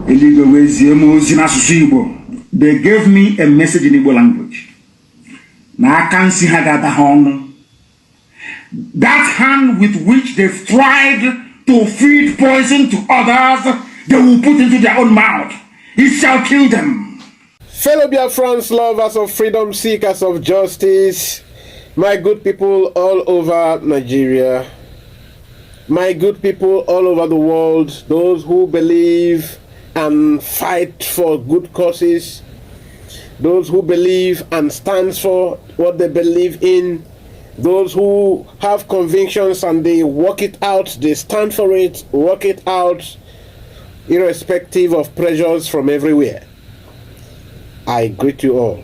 They gave me a message in Igbo language. Now I can't see how that hand with which they tried to feed poison to others, they will put into their own mouth. It shall kill them. Fellow Biafrans, lovers of freedom, seekers of justice, my good people all over Nigeria, my good people all over the world, those who believe and fight for good causes, those who believe and stand for what they believe in, those who have convictions and they work it out, they stand for it, work it out, irrespective of pressures from everywhere. I greet you all.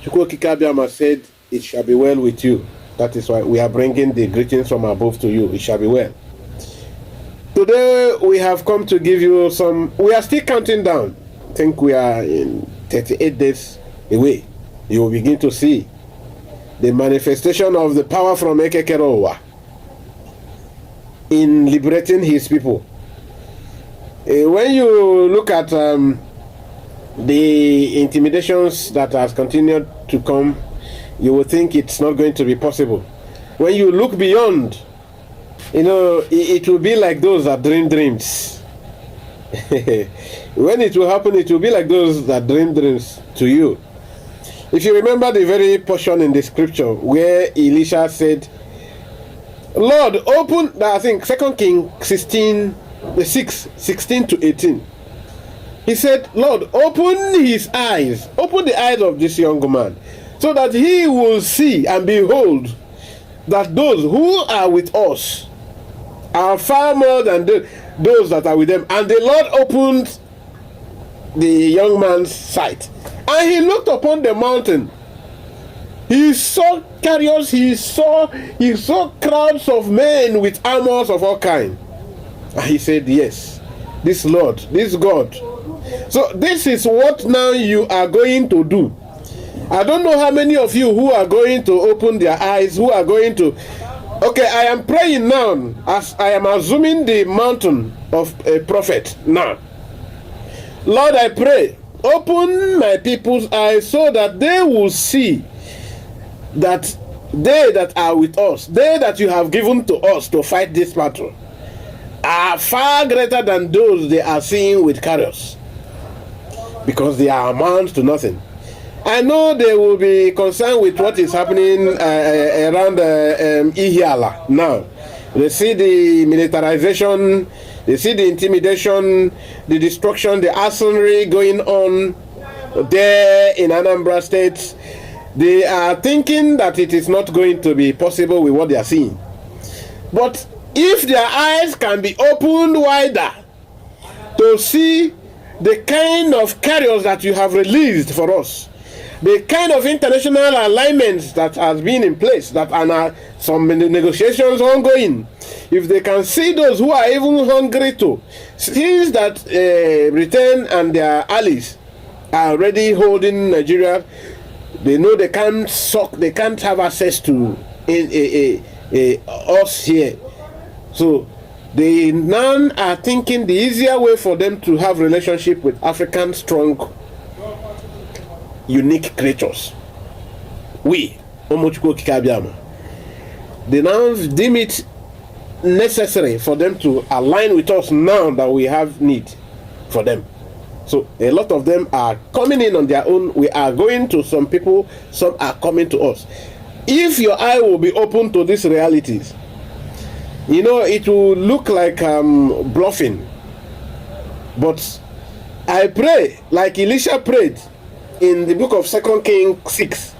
Chukwu Kikabiama said, "It shall be well with you." That is why we are bringing the greetings from above to you. It shall be well. Today we have come to give you some. We are still counting down. I think we are in 38 days away. You will begin to see the manifestation of the power from Ekekerowa in liberating his people. When you look at the intimidations that has continued to come, you will think it's not going to be possible. When you look beyond, you know, it will be like those that dream dreams. When it will happen, it will be like those that dream dreams to you. If you remember the very portion in the scripture where Elisha said, "Lord, open," I think 2 Kings 16 to 18. He said, "Lord, open his eyes, open the eyes of this young man, so that he will see and behold that those who are with us are far more than those that are with them." And the Lord opened the young man's sight, and he looked upon the mountain. He saw chariots, he saw crowds of men with armors of all kinds. And he said, "Yes, this Lord, this God." So this is what now you are going to do. I don't know how many of you who are going to open their eyes, who are going to... Okay, I am praying now, as I am assuming the mountain of a prophet now. Lord, I pray, open my people's eyes so that they will see that they that are with us, they that you have given to us to fight this battle, are far greater than those they are seeing with chariots, because they are amount to nothing. I know they will be concerned with what is happening around Ihiala now. They see the militarization, they see the intimidation, the destruction, the arsenal going on there in Anambra State. They are thinking that it is not going to be possible with what they are seeing. But if their eyes can be opened wider to see the kind of carriers that you have released for us, the kind of international alignments that has been in place, that are now some negotiations ongoing, if they can see those who are even hungry to, since that Britain and their allies are already holding Nigeria, they know they can't have access to us here. So they now are thinking the easier way for them to have relationship with African strong, unique creatures. We, Omochukwu Kikabiama, they now deem it necessary for them to align with us now that we have need for them. So a lot of them are coming in on their own. We are going to some people, some are coming to us. If your eye will be open to these realities, you know, it will look like bluffing. But I pray, like Elisha prayed in the book of 2 Kings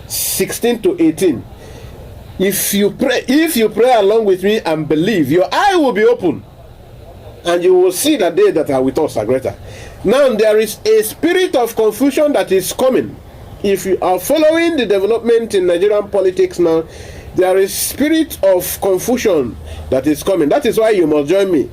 16 to 18. If you pray along with me and believe, your eye will be open, and you will see that they that are with us are greater. Now there is a spirit of confusion that is coming. If you are following the development in Nigerian politics now, there is spirit of confusion that is coming. That is why you must join me.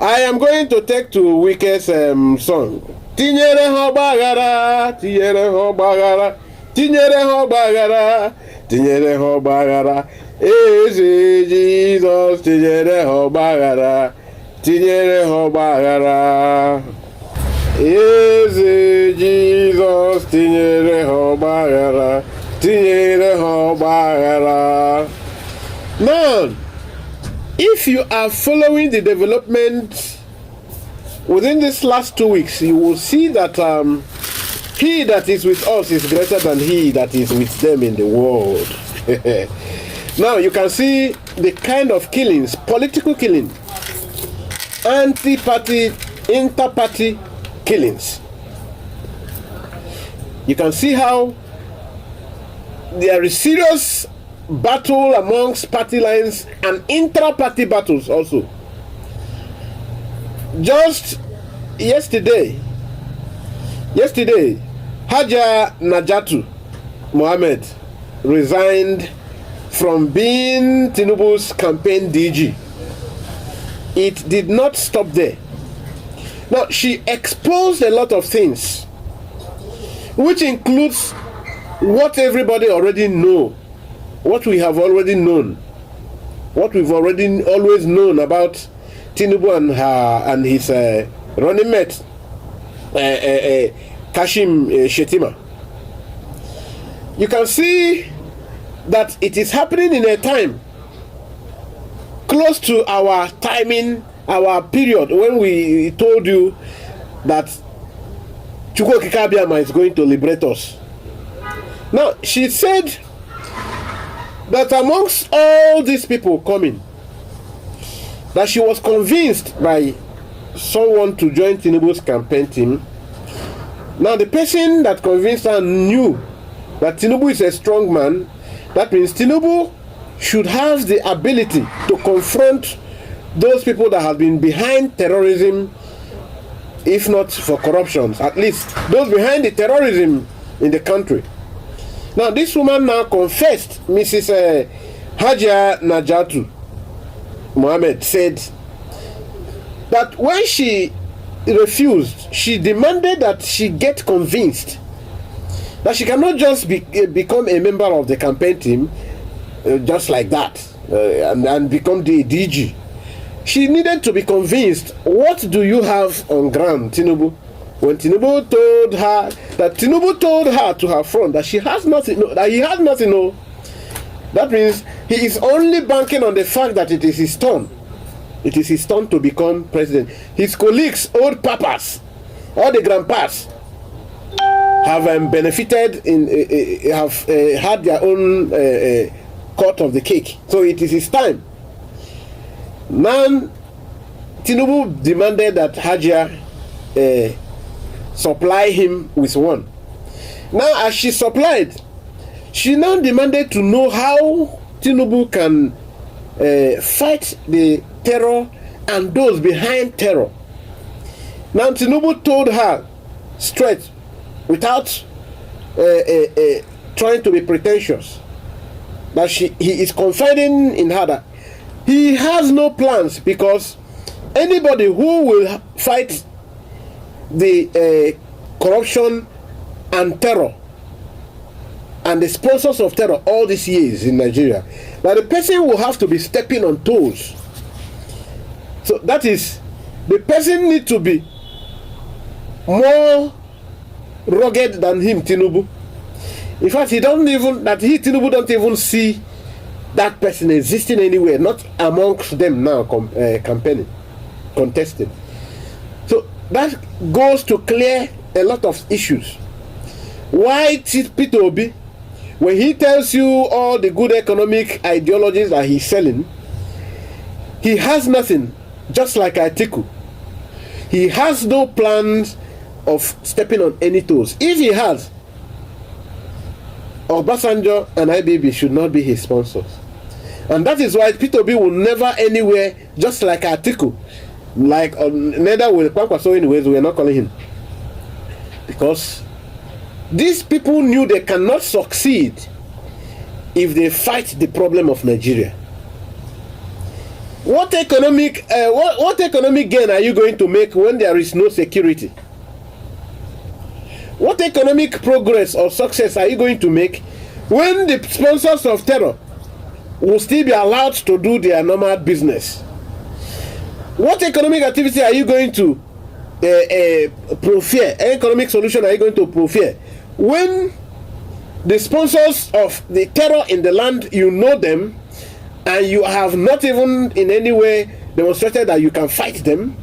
I am going to take to Wike's song. Tinyere ho bagara, tinyere ho bagara, tinyere ho bagara, tinyere ho bagara. Eze Jesus, tinyere ho bagara, tinyere ha ọgbaghara. Eze Jesus tinyere ha ọgbaghara, tinyere ha ọgbaghara. Now, if you are following the development within these last 2 weeks, you will see that he that is with us is greater than he that is with them in the world. Now you can see the kind of killings, political killing, anti-party, inter-party killings. You can see how there is serious battle amongst party lines and intra-party battles also. Just yesterday, Haja Najatu Mohammed resigned from being Tinubu's campaign DG. It did not stop there. Now, she exposed a lot of things, which includes what everybody already know, what we have already known, what we've already always known about Tinubu and his running mate, Kashim Shettima. You can see that it is happening in a time close to our timing, our period when we told you that Chukwu Okike Abiama is going to liberate us. Now, she said that amongst all these people coming, that she was convinced by someone to join Tinubu's campaign team. Now, the person that convinced her knew that Tinubu is a strong man. That means Tinubu should have the ability to confront those people that have been behind terrorism, if not for corruptions, at least those behind the terrorism in the country. Now, this woman now confessed, Mrs. Haja Najatu Mohammed said that when she refused, she demanded that she get convinced that she cannot just become a member of the campaign team just like that and become the DG. She needed to be convinced, what do you have on ground, Tinubu? When Tinubu told her to her front that she has nothing, that he has nothing, no. That means he is only banking on the fact that it is his turn. It is his turn to become president. His colleagues, old papas, all the grandpas, have benefited have had their own cut of the cake. So it is his time. Now, Tinubu demanded that Haja supply him with one. Now, as she supplied, she now demanded to know how Tinubu can fight the terror and those behind terror. Now, Tinubu told her straight, without trying to be pretentious, that he is confiding in her that he has no plans, because anybody who will fight the corruption and terror and the sponsors of terror all these years in Nigeria, that the person will have to be stepping on toes. So that is, the person need to be more rugged than him, Tinubu. In fact, Tinubu don't even see that person existing anywhere, not amongst them now campaigning, contesting. So that goes to clear a lot of issues. Why Peter Obi, when he tells you all the good economic ideologies that he's selling, he has nothing, just like Atiku. He has no plans of stepping on any toes. If he has, Obasanjo and IBB should not be his sponsors. And that is why Peter Obi will never anywhere, just like Atiku, like neither will Kwankwaso anyways, we are not calling him. Because these people knew they cannot succeed if they fight the problem of Nigeria. What economic gain are you going to make when there is no security? What economic progress or success are you going to make when the sponsors of terror will still be allowed to do their normal business? What economic activity are you going to proffer? Economic solution are you going to proffer when the sponsors of the terror in the land, you know them, and you have not even in any way demonstrated that you can fight them,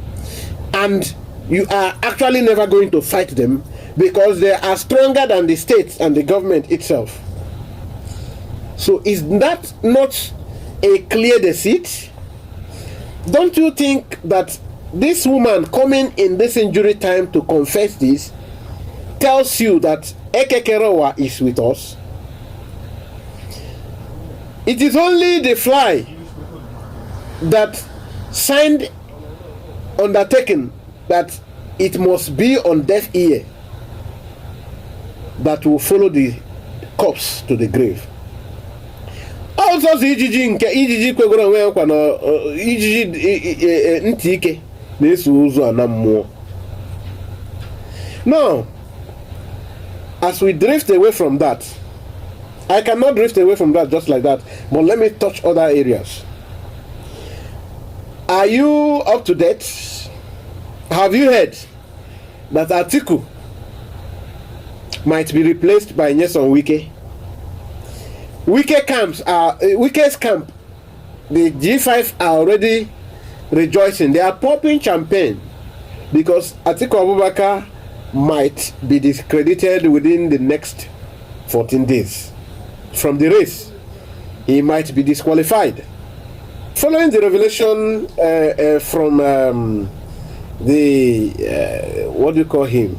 and you are actually never going to fight them because they are stronger than the state and the government itself. So is that not a clear deceit? Don't you think that this woman coming in this injury time to confess this tells you that Ekekerewa is with us? It is only the fly that signed undertaking that it must be on deaf ear that will follow the corpse to the grave. Also, ijiji nke ijiji kwegoro onwe nkwa na ijiji ntị ike na-eso ụzọ a na mmụọ. Now, as we drift away from that, I cannot drift away from that just like that, but let me touch other areas. Are you up to date? Have you heard that Atiku might be replaced by Nyesom Wike? Wike's camp, the G5 are already rejoicing. They are popping champagne because Atiku Abubakar might be discredited within the next 14 days from the race. He might be disqualified. Following the revelation from what do you call him?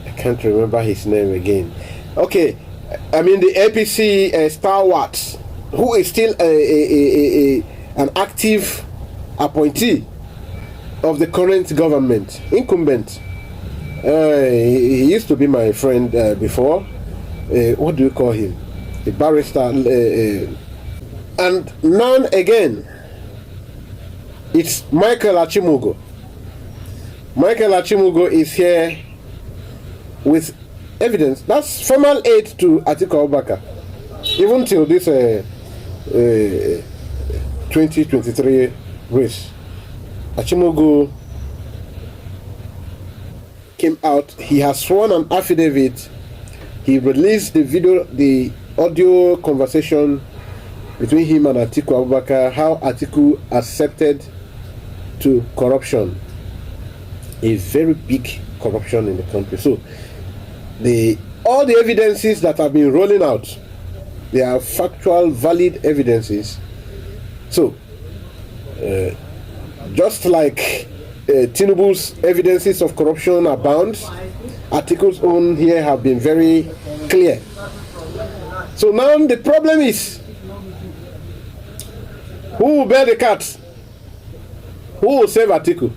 I can't remember his name again. Okay, I mean the APC stalwart, who is still an active appointee of the current government, incumbent. He used to be my friend before. What do you call him? A barrister. And now again, it's Michael Achimugo. Michael Achimugo is here with evidence. That's formal aid to Atiku Abubakar. Even till this 2023 race, Achimugo came out. He has sworn an affidavit. He released the video, the audio conversation between him and Atiku Abubakar, how Atiku accepted to corruption, a very big corruption in the country. So all the evidences that have been rolling out, they are factual, valid evidences. So just like Tinubu's evidences of corruption abound, Atiku's own here have been very clear. So now the problem is, who will bear the cat? Who will save Atiku?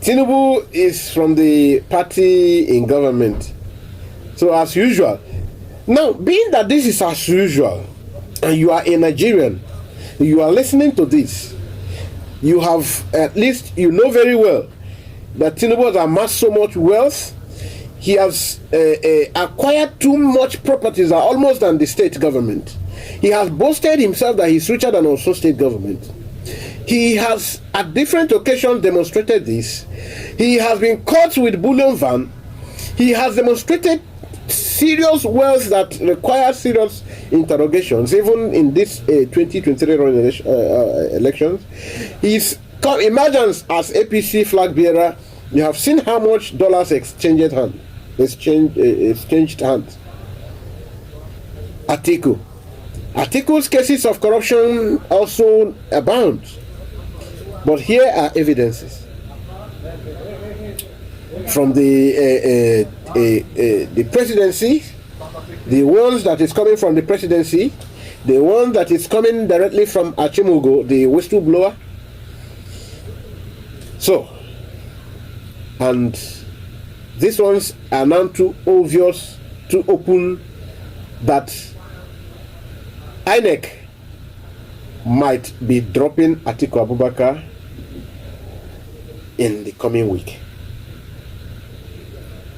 Tinubu is from the party in government. So as usual. Now, being that this is as usual, and you are a Nigerian, you are listening to this, you have, at least you know very well that Tinubu has amassed so much wealth. He has acquired too much properties, almost than the state government. He has boasted himself that he's richer than also state government. He has at different occasions demonstrated this. He has been caught with bullion van. He has demonstrated serious wealth that requires serious interrogations, even in this 2023 elections. His emergence as APC flag bearer, you have seen how much dollars exchanged hands. Atiku's cases of corruption also abound. But here are evidences from the presidency, the ones that is coming from the presidency, the one that is coming directly from Achimugo, the whistleblower. So, and these ones are now too obvious, too open, that INEC might be dropping Atiku Abubakar in the coming week.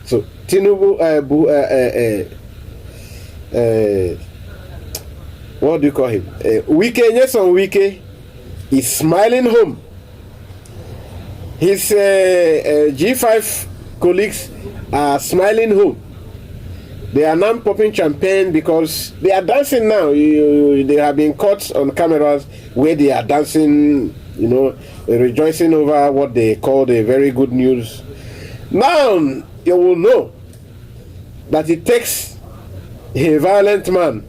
So Tinubu, what do you call him? Wike, Nyesom Wike is smiling home. His G5 colleagues are smiling home. They are now popping champagne because they are dancing now. They have been caught on cameras where they are dancing, you know, rejoicing over what they called a very good news. Now you will know that it takes a violent man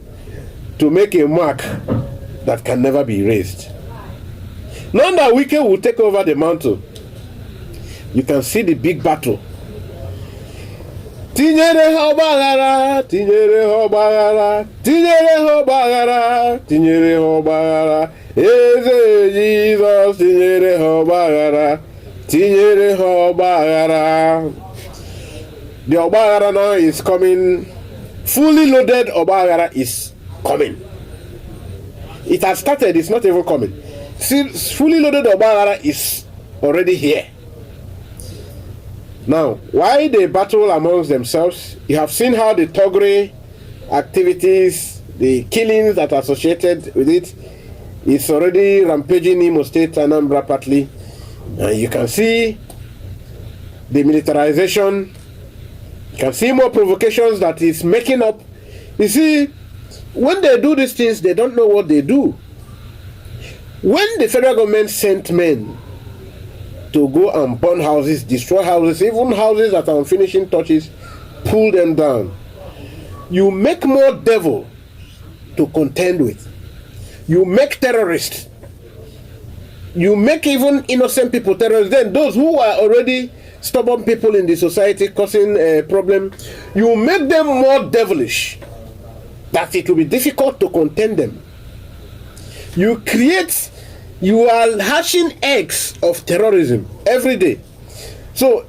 to make a mark that can never be erased. Now that Wike will take over the mantle, you can see the big battle. Tinyere Hobagara, Tinyere Hobagara, Tinyere Hobagara, Tinyere Hobagara, Eze Jesus, Tinyere Hobagara, Tinyere Hobagara. The Obagara now is coming, fully loaded Obagara is coming. It has started, it's not even coming. See, fully loaded Obagara is already here. Now, why they battle amongst themselves, you have seen how the Togre activities, the killings that are associated with it, is already rampaging Imo State, Anambra partly. And you can see the militarization, you can see more provocations that is making up. You see, when they do these things, they don't know what they do. When the federal government sent men to go and burn houses, destroy houses, even houses that are on finishing touches, pull them down, you make more devil to contend with. You make terrorists. You make even innocent people terrorists. Then those who are already stubborn people in the society causing a problem, you make them more devilish, that it will be difficult to contend them. You are hatching eggs of terrorism every day. So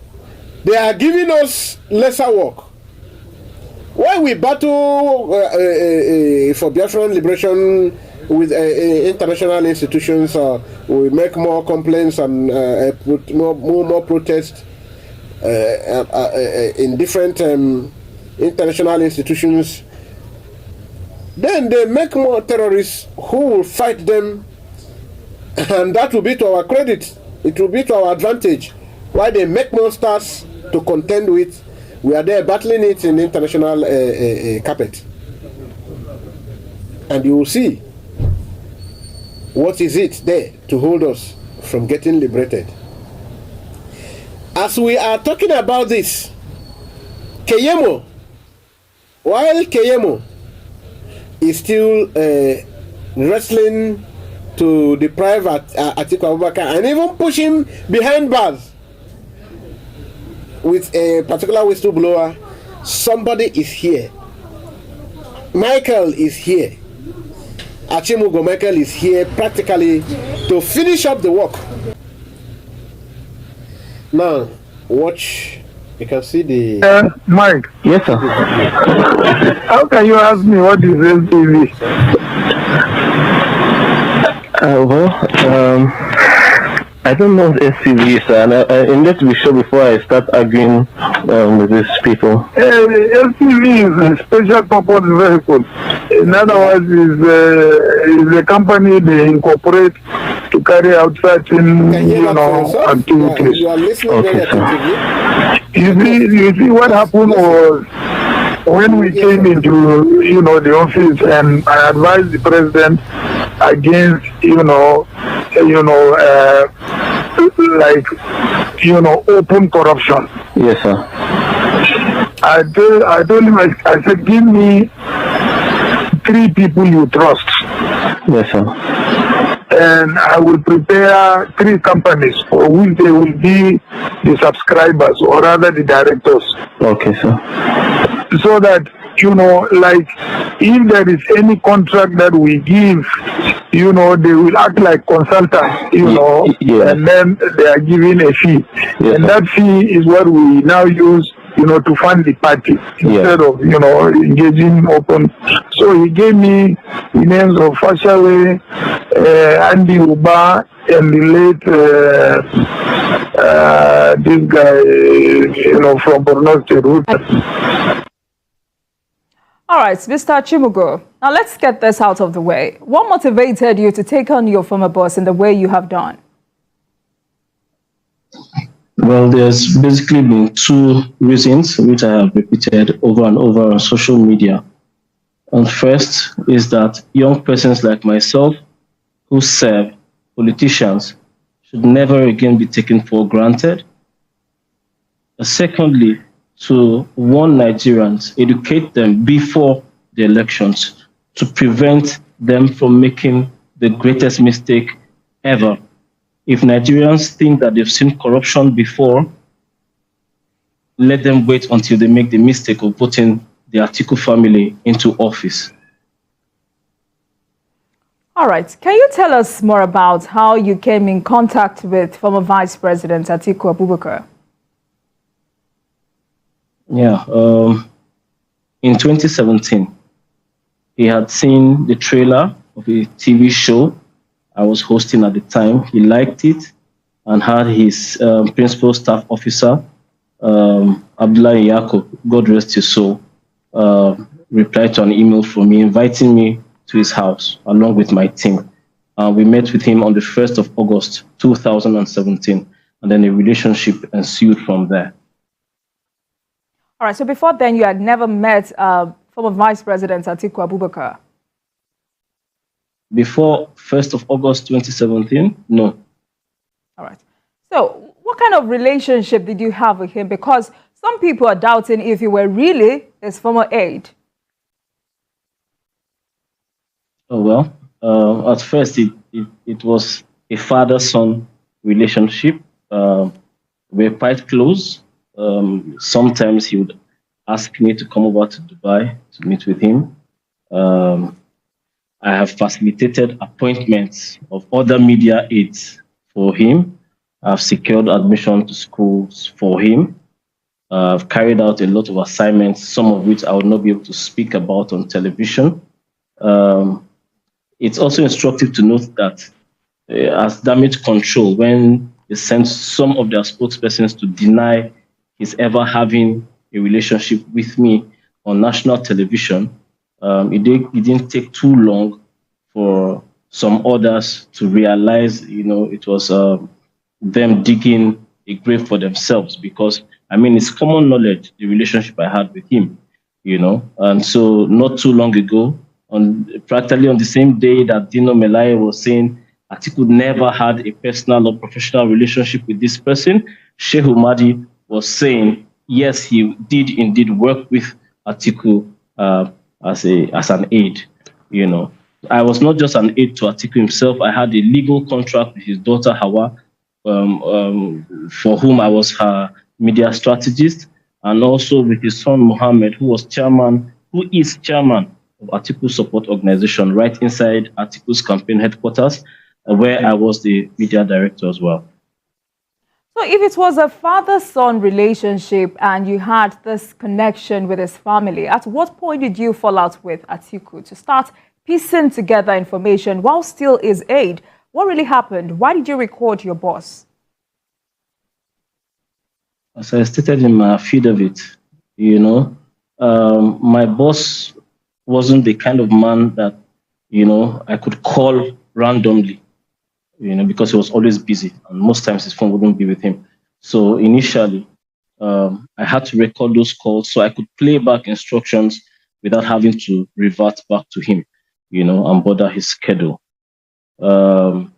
they are giving us lesser work. Why we battle for Biafran liberation with international institutions, we make more complaints and put more protests in different international institutions. Then they make more terrorists who will fight them, and that will be to our credit. It will be to our advantage. Why they make monsters to contend with, we are there battling it in international carpet. And you will see what is it there to hold us from getting liberated. As we are talking about this, Keyemo, while Keyemo is still wrestling to deprive Atiku Abubakar and even push him behind bars with a particular whistleblower, somebody is here. Michael is here. Achimugo Michael is here practically to finish up the work. Now, watch. You can see the... Mike. Yes, sir. How can you ask me what is LTV? I don't know what SCV is, and I need to be sure before I start arguing with these people. LTV is a special purpose vehicle. In other words, is a company they incorporate to carry out certain, activities. You are listening very attentively. You see what happened was, when we came into, the office, and I advised the president against, open corruption. Yes, sir. I told him, I said, give me 3 people you trust. Yes, sir. And I will prepare 3 companies for which they will be the subscribers, or rather the directors. Okay, sir. So that, if there is any contract that we give, they will act like consultants, yeah. And then they are giving a fee. Yes, and that fee is what we now use, to fund the party instead of, engaging open. So he gave me the names of Fashawe, Andy Uba, and the late, this guy, from Borno State. All right, Mr. Chimugo, now let's get this out of the way. What motivated you to take on your former boss in the way you have done? Well, there's basically been two reasons which I have repeated over and over on social media. And first is that young persons like myself who serve politicians should never again be taken for granted. Secondly, to warn Nigerians, educate them before the elections to prevent them from making the greatest mistake ever. If Nigerians think that they've seen corruption before, let them wait until they make the mistake of putting the Atiku family into office. All right. Can you tell us more about how you came in contact with former Vice President Atiku Abubakar? Yeah. In 2017, he had seen the trailer of a TV show I was hosting at the time. He liked it and had his principal staff officer, Abdullah Yako, God rest his soul, replied to an email from me inviting me to his house along with my team. We met with him on the 1st of August, 2017, and then a relationship ensued from there. All right, so before then, you had never met former Vice President Atiku Abubakar? Before 1st of August 2017, no. All right. So what kind of relationship did you have with him? Because some people are doubting if you were really his former aide. Oh, well, at first it was a father-son relationship. We're quite close. Sometimes he would ask me to come over to Dubai to meet with him. I have facilitated appointments of other media aides for him. I've secured admission to schools for him. I've carried out a lot of assignments, some of which I will not be able to speak about on television. It's also instructive to note that as damage control, when they sent some of their spokespersons to deny his ever having a relationship with me on national television, it didn't take too long for some others to realize, it was them digging a grave for themselves, because, it's common knowledge, the relationship I had with him, and so not too long ago, practically on the same day that Dino Melaye was saying Atiku never had a personal or professional relationship with this person, Sheikh Umadi was saying, yes, he did indeed work with Atiku as an aide. I was not just an aide to Atiku himself. I had a legal contract with his daughter Hawa, for whom I was her media strategist, and also with his son Mohammed, who is chairman of Atiku Support Organization, right inside Atiku's campaign headquarters, where I was the media director as well. So if it was a father-son relationship and you had this connection with his family, at what point did you fall out with Atiku to start piecing together information while still his aide? What really happened? Why did you record your boss? As I stated in my feed of it, my boss wasn't the kind of man that, I could call randomly, because he was always busy and most times his phone wouldn't be with him. So initially, I had to record those calls so I could play back instructions without having to revert back to him, and bother his schedule. That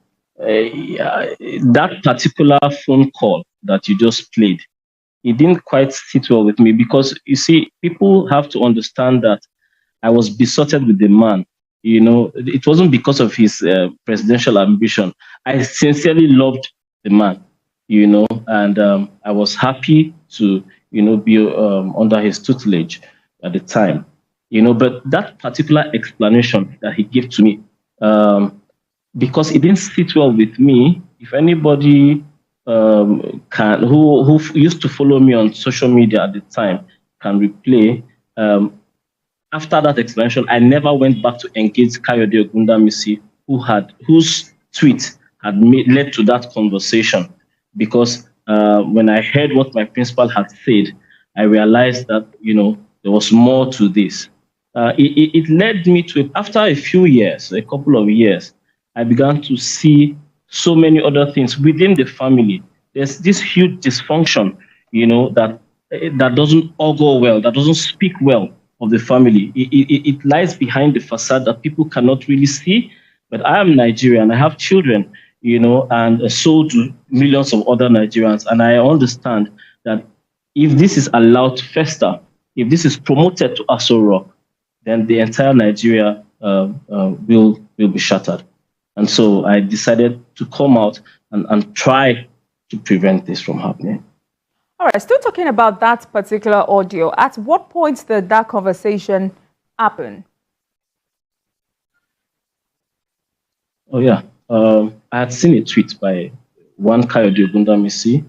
particular phone call that you just played, it didn't quite sit well with me, because you see, people have to understand that I was besotted with the man. It wasn't because of his presidential ambition. I sincerely loved the man, and I was happy to, be under his tutelage at the time, but that particular explanation that he gave to me, because it didn't sit well with me. If anybody who used to follow me on social media at the time can replay, after that explanation, I never went back to engage Kayode Ogundamisi, whose tweet had led to that conversation, because when I heard what my principal had said, I realized that there was more to this. it led me to, after a few years, a couple of years, I began to see so many other things within the family. There's this huge dysfunction, that doesn't augur well, that doesn't speak well of the family. It lies behind the facade that people cannot really see. But I am Nigerian, I have children, and so do millions of other Nigerians. And I understand that if this is allowed to fester, if this is promoted to Aso Rock, then the entire Nigeria will be shattered. And so I decided to come out and try to prevent this from happening. All right, still talking about that particular audio, at what point did that conversation happen? Oh, yeah. I had seen a tweet by one Kayode Ogundamisi,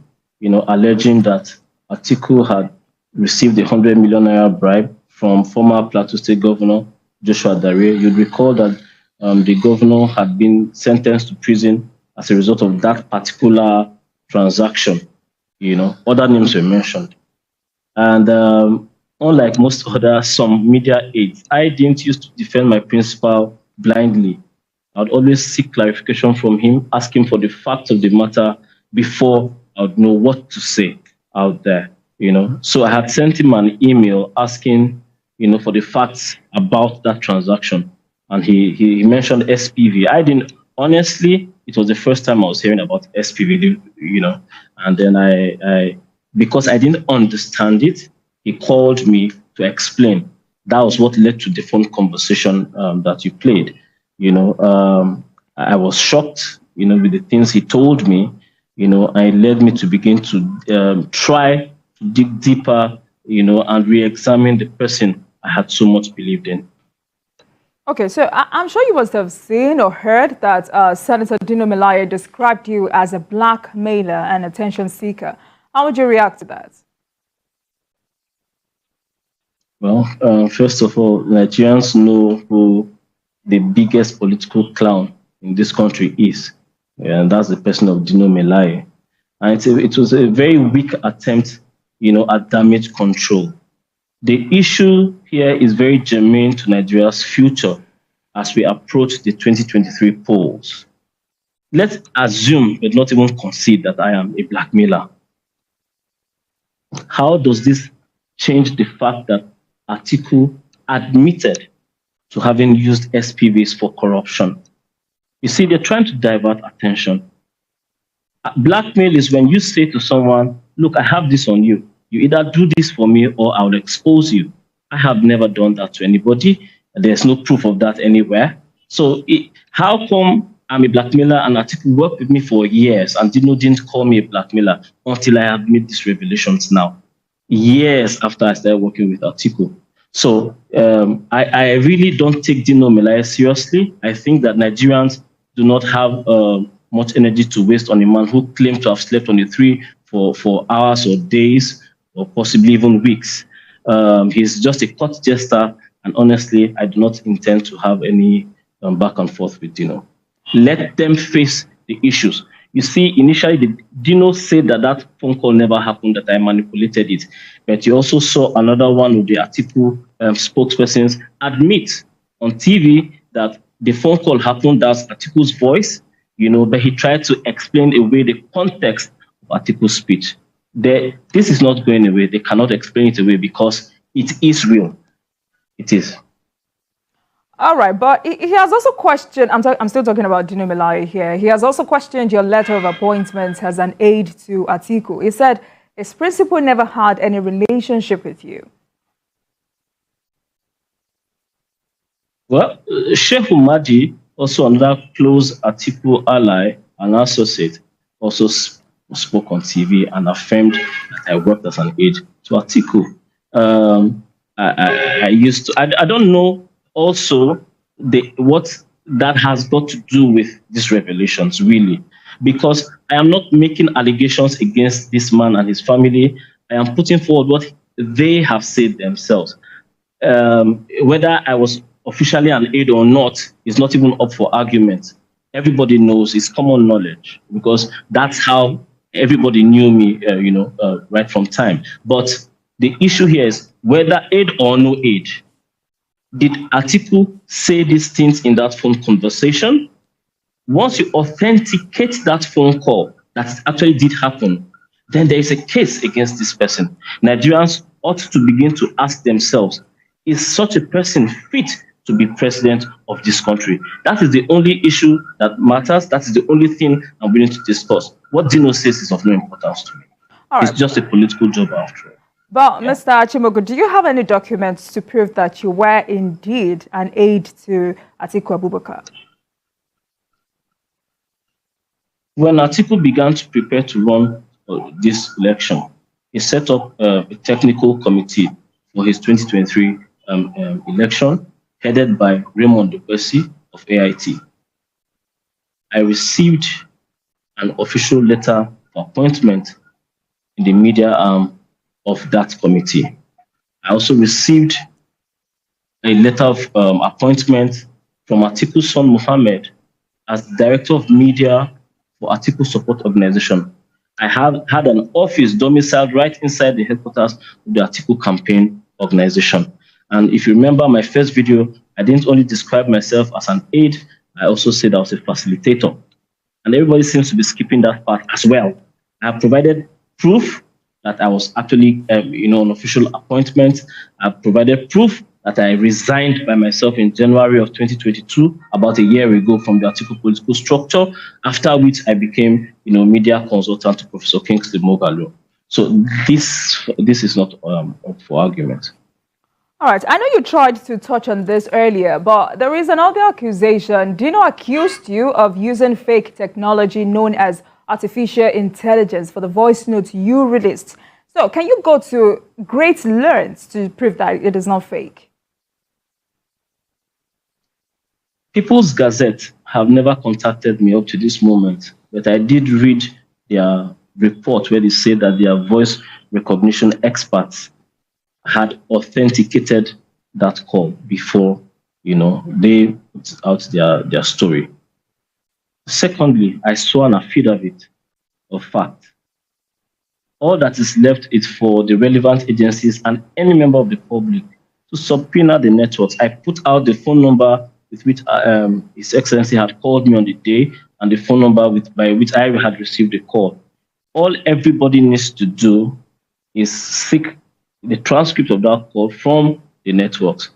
alleging that Atiku had received a 100 million naira bribe from former Plateau State Governor Joshua Dare. You'd recall that the governor had been sentenced to prison as a result of that particular transaction. Other names were mentioned. And unlike some media aides, I didn't used to defend my principal blindly. I would always seek clarification from him, ask him for the facts of the matter before I would know what to say out there. So I had sent him an email asking, for the facts about that transaction. And he mentioned SPV. Honestly, it was the first time I was hearing about SPV, and then because I didn't understand it, he called me to explain. That was what led to the phone conversation that you played. I was shocked, with the things he told me, and it led me to begin to try to dig deeper, and re-examine the person I had so much believed in. Okay, so I'm sure you must have seen or heard that Senator Dino Melaye described you as a blackmailer and attention seeker. How would you react to that? Well, first of all, Nigerians know who the biggest political clown in this country is, and that's the person of Dino Melaye. And it was a very weak attempt, at damage control. The issue here is very germane to Nigeria's future as we approach the 2023 polls. Let's assume, but not even concede, that I am a blackmailer. How does this change the fact that Atiku admitted to having used SPVs for corruption? You see, they're trying to divert attention. Blackmail is when you say to someone, look, I have this on you. You either do this for me or I'll expose you. I have never done that to anybody. There's no proof of that anywhere. So how come I'm a blackmailer and Atiku worked with me for years and didn't call me a blackmailer until I have made these revelations now, years after I started working with Atiku? So I really don't take Dino Melaye seriously. I think that Nigerians do not have much energy to waste on a man who claimed to have slept on a tree for hours or days, or possibly even weeks. He's just a court jester, and honestly, I do not intend to have any back and forth with Dino. Let them face the issues. You see, initially, Dino said that phone call never happened, that I manipulated it. But you also saw another one of the Atiku spokespersons admit on TV that the phone call happened, that's Atiku's voice, but he tried to explain away the context of Atiku's speech. This is not going away. They cannot explain it away because it is real. It is. All right, but he has also questioned, I'm still talking about Dino Melaye here. He has also questioned your letter of appointment as an aide to Atiku. He said his principal never had any relationship with you. Well, Sheikh Umadi, also another close Atiku ally and associate, also spoke on TV and affirmed that I worked as an aide to Atiku. I don't know also what that has got to do with these revelations, really, because I am not making allegations against this man and his family. I am putting forward what they have said themselves. Whether I was officially an aide or not is not even up for argument. Everybody knows, it's common knowledge, because that's how everybody knew me, right from time. But the issue here is whether aid or no aid, Did Atiku say these things in that phone conversation? Once you authenticate that phone call, that it actually did happen, then there is a case against this person. Nigerians ought to begin to ask themselves, is such a person fit to be president of this country? That is the only issue that matters. That is the only thing I'm willing to discuss. What Dino says is of no importance to me. It's just a political job after all. But Mr. Achimogu, do you have any documents to prove that you were indeed an aide to Atiku Abubakar? When Atiku began to prepare to run this election, he set up a technical committee for his 2023 election, headed by Raymond Dupesi of AIT. I received an official letter of appointment in the media arm of that committee. I also received a letter of appointment from Atiku's son Mohammed as Director of Media for Atiku Support Organization. I have had an office domiciled right inside the headquarters of the Atiku Campaign Organization. And if you remember my first video, I didn't only describe myself as an aide, I also said I was a facilitator. And everybody seems to be skipping that part as well. I have provided proof that I was actually, an official appointment. I've provided proof that I resigned by myself in January of 2022, about a year ago, from the Atiku political structure, after which I became, media consultant to Professor Kingsley Moghalu. So this is not up for argument. All right, I know you tried to touch on this earlier, but there is another accusation. Dino accused you of using fake technology known as artificial intelligence for the voice note you released. So can you go to great lengths to prove that it is not fake? People's Gazette have never contacted me up to this moment, but I did read their report where they say that their voice recognition experts had authenticated that call before, they put out their story. Secondly, I saw an affidavit of fact. All that is left is for the relevant agencies and any member of the public to subpoena the networks. I put out the phone number with which His Excellency had called me on the day and the phone number by which I had received the call. All everybody needs to do is seek the transcript of that call from the networks.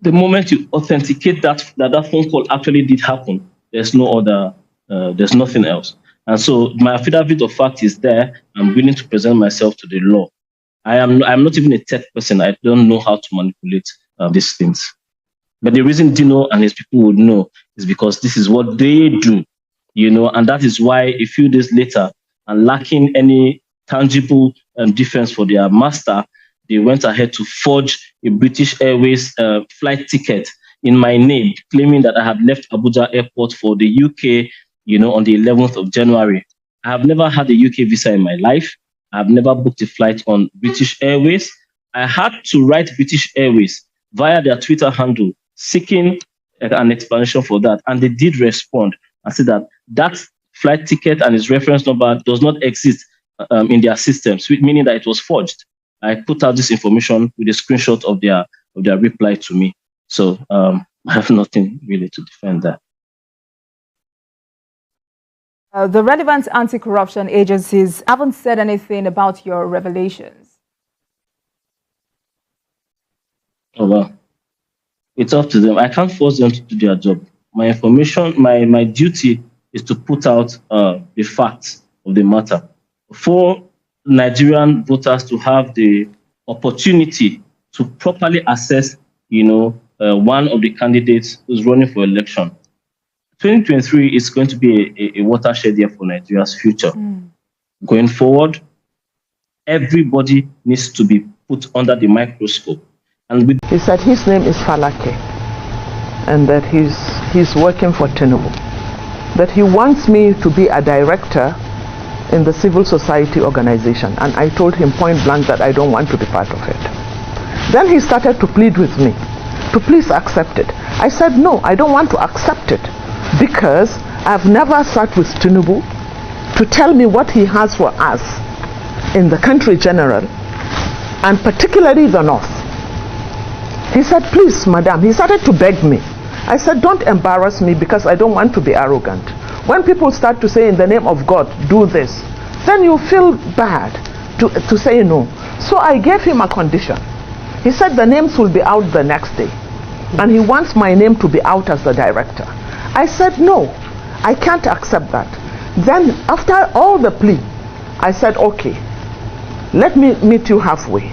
The moment you authenticate that phone call actually did happen, there's nothing else. And so my affidavit of fact is there. I'm willing to present myself to the law. I'm not even a tech person. I don't know how to manipulate these things. But the reason Dino and his people would know is because this is what they do, and that is why a few days later, and lacking any tangible defense for their master, they went ahead to forge a British Airways flight ticket in my name, claiming that I had left Abuja Airport for the UK, on the 11th of January. I have never had a UK visa in my life. I have never booked a flight on British Airways. I had to write British Airways via their Twitter handle, seeking an explanation for that. And they did respond and said that flight ticket and its reference number does not exist in their systems, meaning that it was forged. I put out this information with a screenshot of their reply to me. So I have nothing really to defend that. The relevant anti-corruption agencies haven't said anything about your revelations. Oh, well, it's up to them. I can't force them to do their job. My information, my duty is to put out the facts of the matter for Nigerian voters to have the opportunity to properly assess, one of the candidates who's running for election. 2023 is going to be a watershed year for Nigeria's future. Going forward, everybody needs to be put under the microscope. And he said his name is Falake, and that he's working for Tinubu. That he wants me to be a director in the civil society organization, and I told him point blank that I don't want to be part of it. Then he started to plead with me to please accept it. I said no, I don't want to accept it, because I've never sat with Tinubu to tell me what he has for us in the country general, and particularly the North. He said, please, madam. He started to beg me. I said, don't embarrass me because I don't want to be arrogant. When people start to say in the name of God, do this, then you feel bad to say no. So I gave him a condition. He said the names will be out the next day. And he wants my name to be out as the director. I said, no, I can't accept that. Then after all the plea, I said, okay, let me meet you halfway.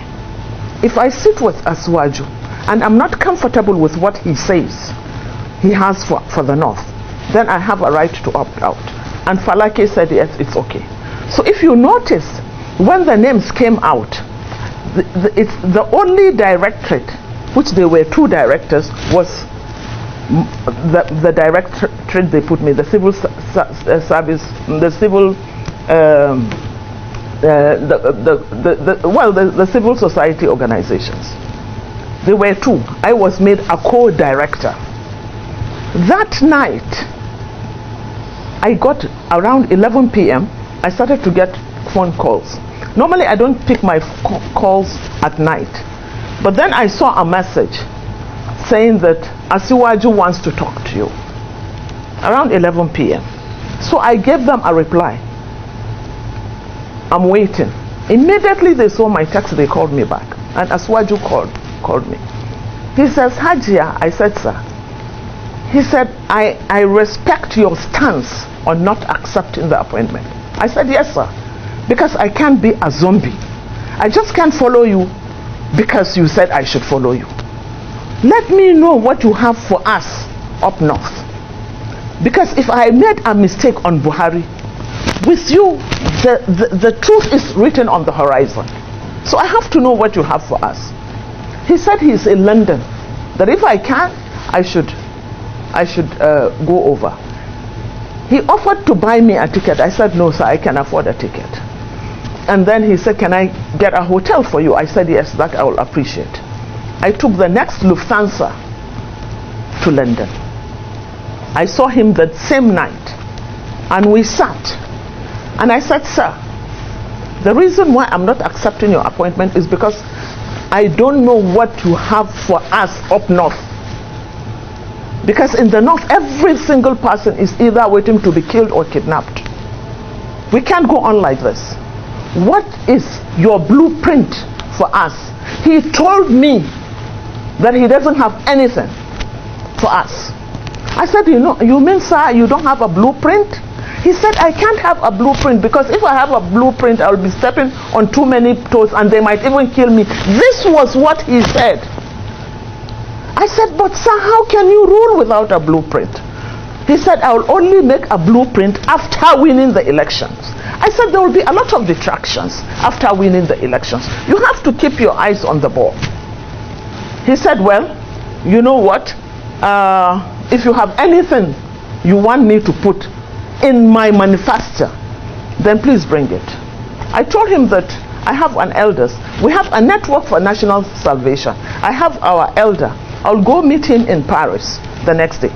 If I sit with Asiwaju and I'm not comfortable with what he says he has for the North, then I have a right to opt out. And Falake said, yes, it's okay. So if you notice, when the names came out, it's the only directorate, which there were 2 directors, was the directorate they put me, the civil service, the civil, the civil society organizations. There were 2. I was made a co-director. That night, I got around 11 p.m. I started to get phone calls. Normally, I don't pick my calls at night. But then I saw a message saying that Asiwaju wants to talk to you. Around 11 p.m. So I gave them a reply. I'm waiting. Immediately they saw my text, they called me back. And Asiwaju called me. He says, Hajia. I said, sir. He said, I respect your stance on not accepting the appointment. I said, yes, sir. Because I can't be a zombie. I just can't follow you because you said I should follow you. Let me know what you have for us up north. Because if I made a mistake on Buhari, with you, the truth is written on the horizon. So I have to know what you have for us. He said he's in London, that if I can, I should go over. He offered to buy me a ticket. I said, no, sir, I can afford a ticket. And then he said, can I get a hotel for you? I said, yes, that I will appreciate. I took the next Lufthansa to London. I saw him that same night, and we sat. And I said, sir, the reason why I'm not accepting your appointment is because I don't know what you have for us up north. Because in the north, every single person is either waiting to be killed or kidnapped. We can't go on like this. What is your blueprint for us? He told me that he doesn't have anything for us. I said, you mean, sir, you don't have a blueprint? He said, I can't have a blueprint because if I have a blueprint, I'll be stepping on too many toes and they might even kill me. This was what he said. I said, but sir, how can you rule without a blueprint? He said, I will only make a blueprint after winning the elections. I said, there will be a lot of detractions after winning the elections. You have to keep your eyes on the ball. He said, well, you know what? If you have anything you want me to put in my manifesto, then please bring it. I told him that I have an elders. We have a network for national salvation. I have our elder. I'll go meet him in Paris the next day.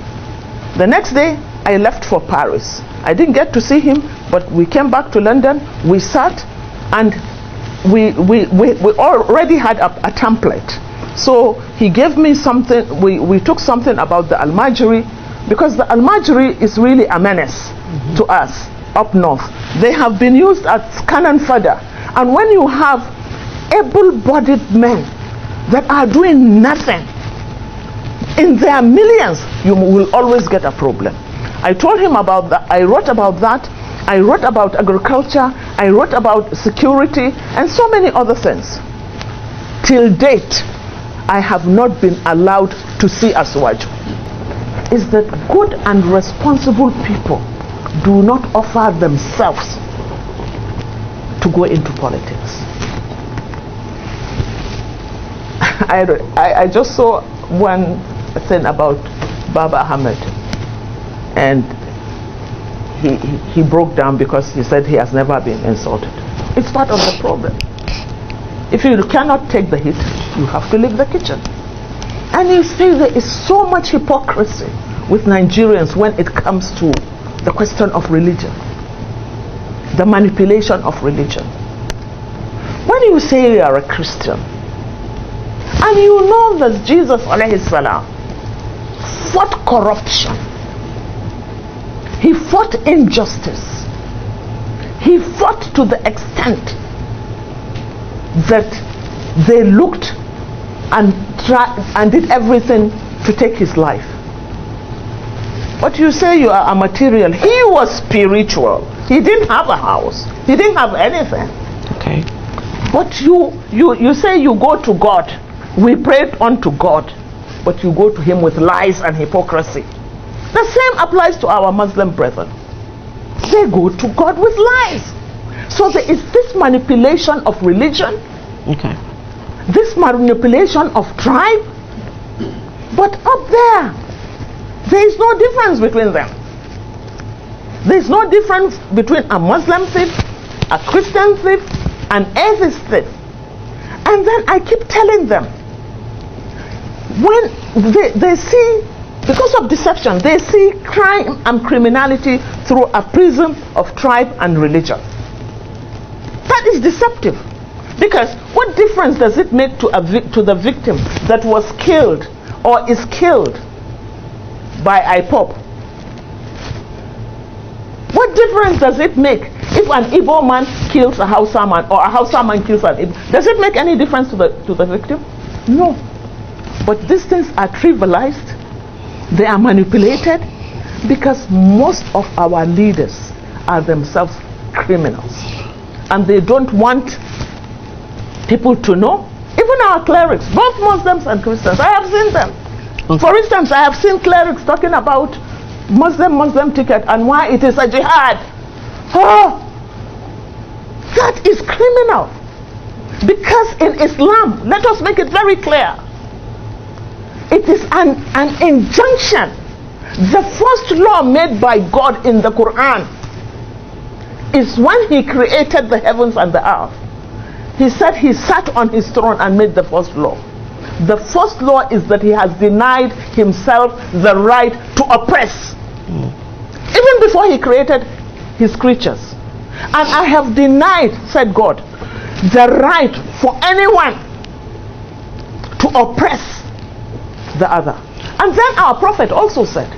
The next day, I left for Paris. I didn't get to see him, but we came back to London. We sat, and we already had a template. So he gave me something. We took something about the Almajiri, because the Almajiri is really a menace to us up north. They have been used as cannon fodder. And when you have able-bodied men that are doing nothing, in their millions, you will always get a problem. I told him about that. I wrote about that. I wrote about agriculture. I wrote about security and so many other things. Till date, I have not been allowed to see Asiwaju. Is that good and responsible people do not offer themselves to go into politics. I just saw one thing about Baba Ahmed, and he broke down because he said he has never been insulted. It's part of the problem. If you cannot take the hit, you have to leave the kitchen. And you see there is so much hypocrisy with Nigerians when it comes to the question of religion, the manipulation of religion. When you say you are a Christian And you know that Jesus alayhi salam fought corruption. He fought injustice. He fought to the extent that they looked and tried and did everything to take his life. But you say you are a material. He was spiritual. He didn't have a house. He didn't have anything. Okay. But you say you go to God. We prayed unto God, but you go to him with lies and hypocrisy. The same applies to our Muslim brethren. They go to God with lies. So there is this manipulation of religion, Okay. this manipulation of tribe, but up there is no difference between them. There is no difference between a Muslim thief, a Christian thief, an atheist thief. And then I keep telling them, when they see, because of deception, they see crime and criminality through a prism of tribe and religion. That is deceptive. Because what difference does it make to the victim that was killed or is killed by IPOP? What difference does it make if an Igbo man kills a Hausa man or a Hausa man kills an Igbo? Does it make any difference to the victim? No. But these things are trivialized. They are manipulated because most of our leaders are themselves criminals. And they don't want people to know. Even our clerics, both Muslims and Christians, I have seen them. Okay. For instance, I have seen clerics talking about Muslim ticket and why it is a jihad. Oh, that is criminal. Because in Islam, let us make it very clear, it is an injunction. The first law made by God in the Quran is when he created the heavens and the earth. He said he sat on his throne and made the first law. The first law is that he has denied himself the right to oppress. Even before he created his creatures. And I have denied, said God, the right for anyone to oppress the other. And then our prophet also said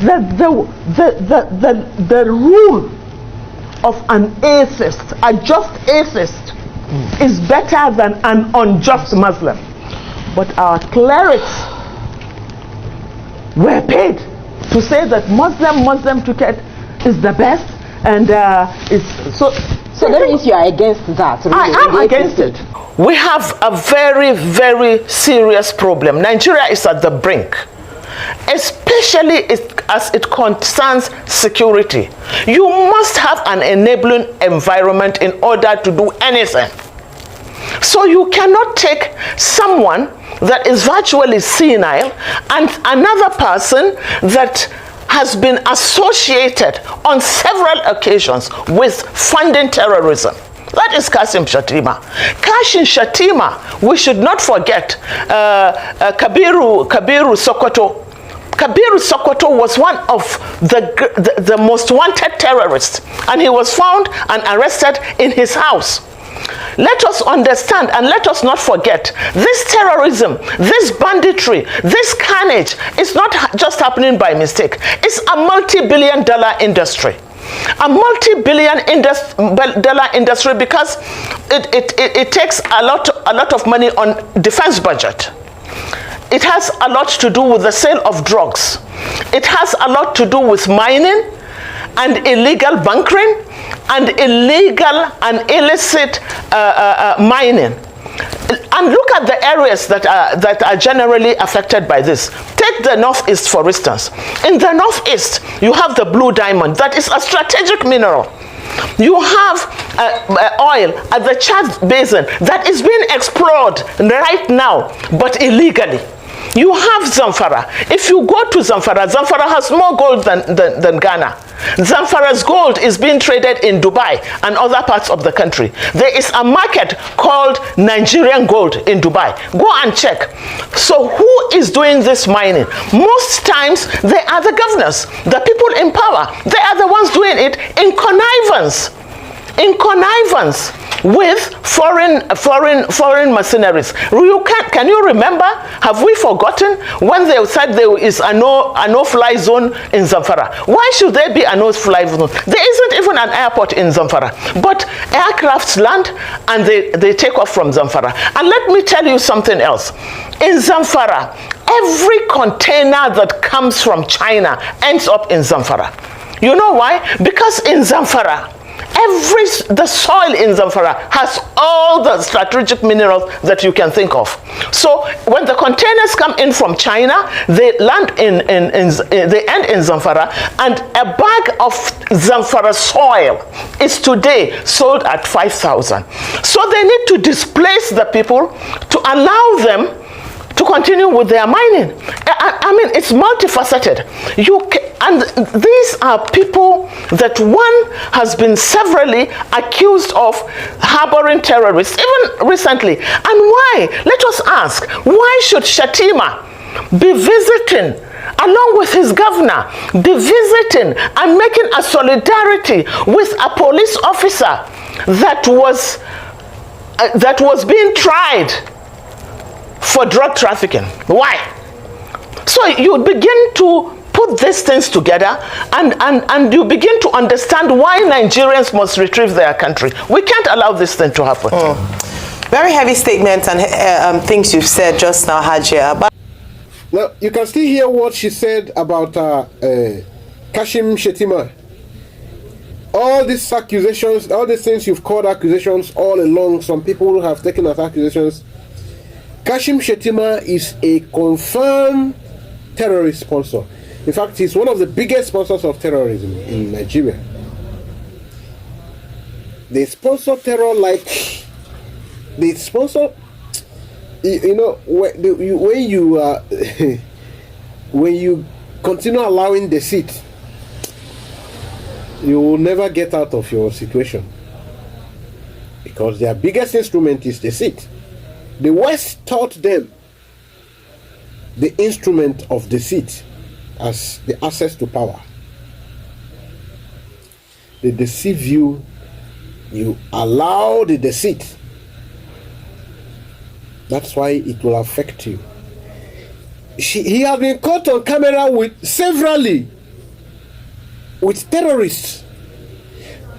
that the rule of an atheist, a just atheist, is better than an unjust Muslim. But our clerics were paid to say that Muslim ticket is the best, and so that means you are against that. Really. I am against it. We have a very, very serious problem. Nigeria is at the brink, especially as it concerns security. You must have an enabling environment in order to do anything. So you cannot take someone that is virtually senile and another person that has been associated on several occasions with funding terrorism. That is Kasim Shatima. Kashim Shatima, we should not forget Kabiru Sokoto. Kabiru Sokoto was one of the most wanted terrorists, and he was found and arrested in his house. Let us understand and let us not forget, this terrorism, this banditry, this carnage is not just happening by mistake. It's a multi-billion-dollar industry. A multi-billion dollar industry because it takes a lot of money on defense budget. It has a lot to do with the sale of drugs. It has a lot to do with mining and illegal bunkering and illegal and illicit mining. And look at the areas that are generally affected by this. Take the Northeast, for instance. In the Northeast, you have the blue diamond. That is a strategic mineral. You have oil at the Chad Basin that is being explored right now, but illegally. You have Zamfara. If you go to Zamfara, Zamfara has more gold than Ghana. Zamfara's gold is being traded in Dubai and other parts of the country. There is a market called Nigerian gold in Dubai. Go and check. So who is doing this mining? Most times they are the governors, the people in power. They are the ones doing it in connivance. In connivance with foreign mercenaries. Can you remember? Have we forgotten when they said there is a no-fly zone in Zamfara? Why should there be a no-fly zone? There isn't even an airport in Zamfara, but aircrafts land and they take off from Zamfara. And let me tell you something else. In Zamfara, every container that comes from China ends up in Zamfara. You know why? Because in Zamfara, the soil in Zamfara has all the strategic minerals that you can think of. So when the containers come in from China, they land they end in Zamfara, and a bag of Zamfara soil is today sold at 5,000. So they need to displace the people to allow them to continue with their mining. I mean, it's multifaceted. And these are people that one has been severally accused of harboring terrorists, even recently. And why? Let us ask, why should Shatima be visiting, along with his governor, be visiting and making a solidarity with a police officer that was being tried for drug trafficking? Why? So you begin to put these things together and you begin to understand why Nigerians must retrieve their country. We can't allow this thing to happen. Very heavy statements and things you've said just now, Hajia. Now, you can still hear what she said about Kashim Shettima. All these accusations, all these things you've called accusations all along, some people have taken as accusations. Kashim Shettima is a confirmed terrorist sponsor. In fact, he's one of the biggest sponsors of terrorism in Nigeria. They sponsor terror like they sponsor. You know, when you continue allowing deceit, you will never get out of your situation, because their biggest instrument is deceit. The West taught them the instrument of deceit as the access to power. They deceive you, you allow the deceit. That's why it will affect you. He has been caught on camera severally with terrorists.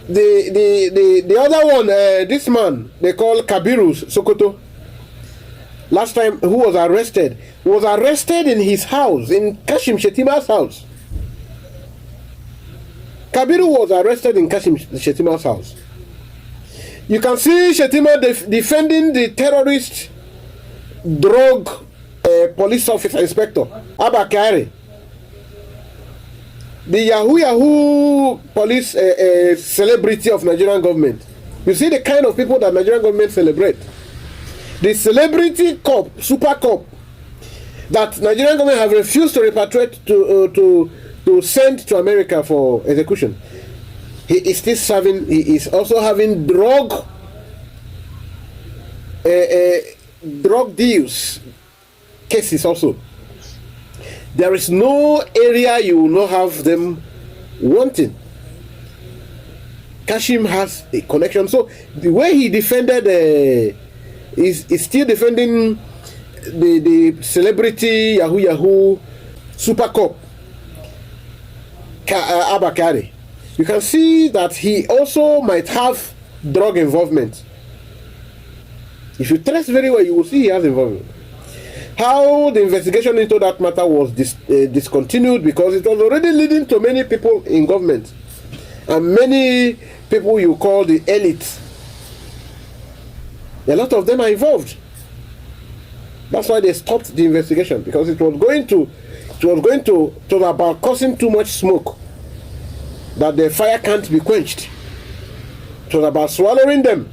The other one, this man, they call Kabiru Sokoto. Last time, who was arrested? He was arrested in his house, in Kashim Shettima's house. Kabiru was arrested in Kashim Shettima's house. You can see Shettima defending the terrorist drug police officer inspector, Abakari. The Yahoo police celebrity of Nigerian government. You see the kind of people that Nigerian government celebrate. The celebrity cop, super cop, that Nigerian government have refused to repatriate to send to America for execution. He is still serving. He is also having drug deals cases also. There is no area you will not have them wanting. Kashim has a connection. So the way he defended is still defending the celebrity Yahoo super cop Abakari. You can see that he also might have drug involvement. If you trace very well, you will see he has involvement. How the investigation into that matter was discontinued, because it was already leading to many people in government and many people you call the elite. A lot of them are involved. That's why they stopped the investigation, because it was about causing too much smoke, that the fire can't be quenched. It was about swallowing them.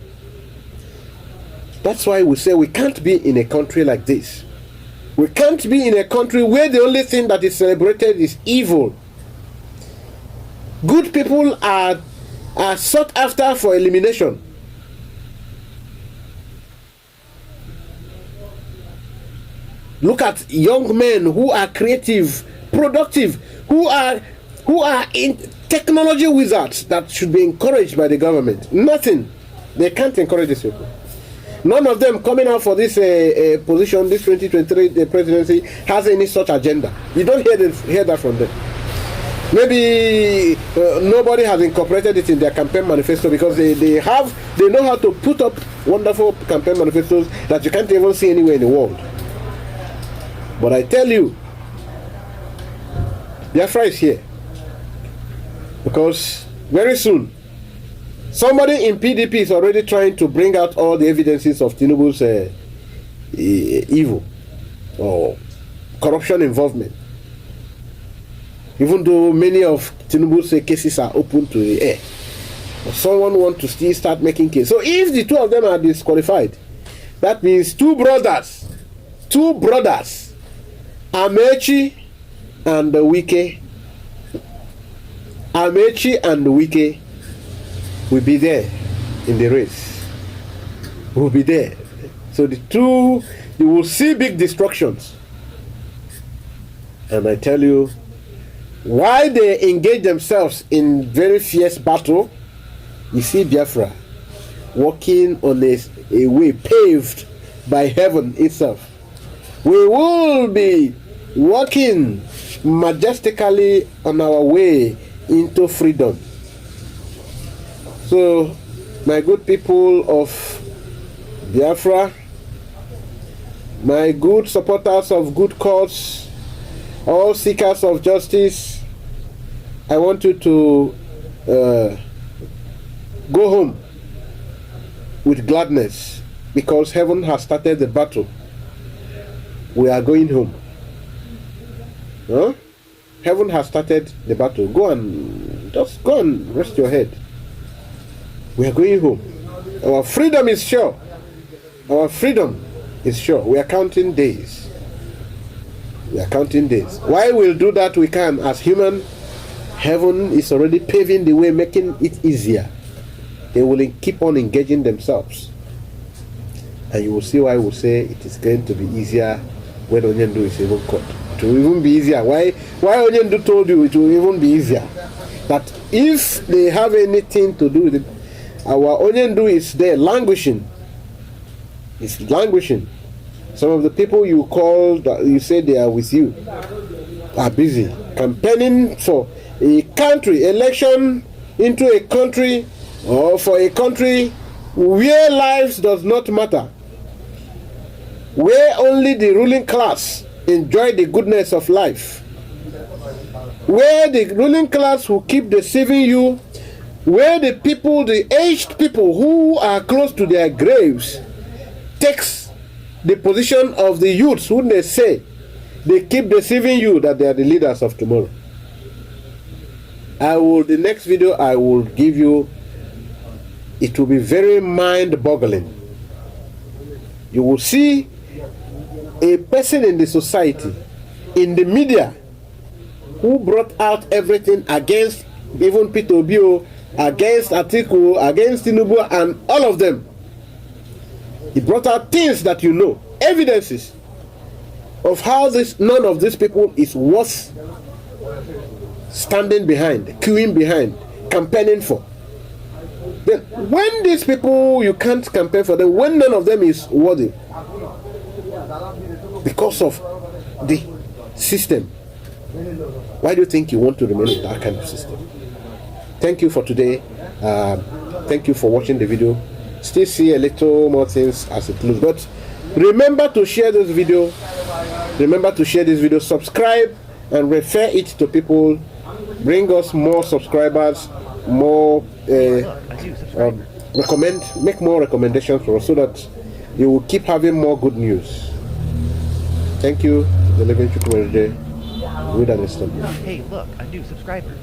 That's why we say we can't be in a country like this. We can't be in a country where the only thing that is celebrated is evil. Good people are sought after for elimination. Look at young men who are creative, productive, who are in technology wizards that should be encouraged by the government. Nothing. They can't encourage these people. None of them coming out for this position, this 2023 presidency, has any such agenda. You don't hear that from them. Maybe nobody has incorporated it in their campaign manifesto because they know how to put up wonderful campaign manifestos that you can't even see anywhere in the world. But I tell you, Biafra is here. Because very soon, somebody in PDP is already trying to bring out all the evidences of Tinubu's evil or corruption involvement. Even though many of Tinubu's cases are open to the air. But someone wants to still start making cases. So if the two of them are disqualified, that means two brothers, Amechi and Wike, will be there in the race. Will be there. So the two, you will see big destructions. And I tell you, why they engage themselves in very fierce battle, you see Biafra walking on a way paved by heaven itself. We will be walking majestically on our way into freedom. So, my good people of Biafra, my good supporters of good cause, all seekers of justice, I want you to go home with gladness because heaven has started the battle. We are going home. Huh? Heaven has started the battle. Go and rest your head. We are going home. Our freedom is sure. Our freedom is sure. We are counting days. We are counting days. Why we'll do that we can as human. Heaven is already paving the way, making it easier. They will keep on engaging themselves. And you will see why we'll say it is going to be easier when Onyendu is even caught. It will even be easier. Why Onyendu told you it will even be easier? That if they have anything to do with it, our Onyendu is there languishing. It's languishing. Some of the people you call, that you say they are with you, are busy campaigning for a country, election into a country, or for a country where lives does not matter, where only the ruling class enjoy the goodness of life, where the ruling class will keep deceiving you, where the people, the aged people who are close to their graves, takes the position of the youths who they say they keep deceiving you that they are the leaders of tomorrow. The next video I will give you, it will be very mind-boggling. You will see a person in the society, in the media, who brought out everything against even Peter Obio, against Atiku, against Tinubu, and all of them. He brought out things that you know, evidences of how none of these people is worth standing behind, queuing behind, campaigning for. Then when these people, you can't campaign for them, when none of them is worthy, because of the system, why do you think you want to remain in that kind of system? Thank you for today. Thank you for watching the video. Still see a little more things as it looks, but remember to share this video. Remember to share this video, subscribe and refer it to people. Bring us more subscribers, more make more recommendations for us so that you will keep having more good news. Thank you. The Living Truth Wednesday. Good understanding. Hey, look, a new subscriber.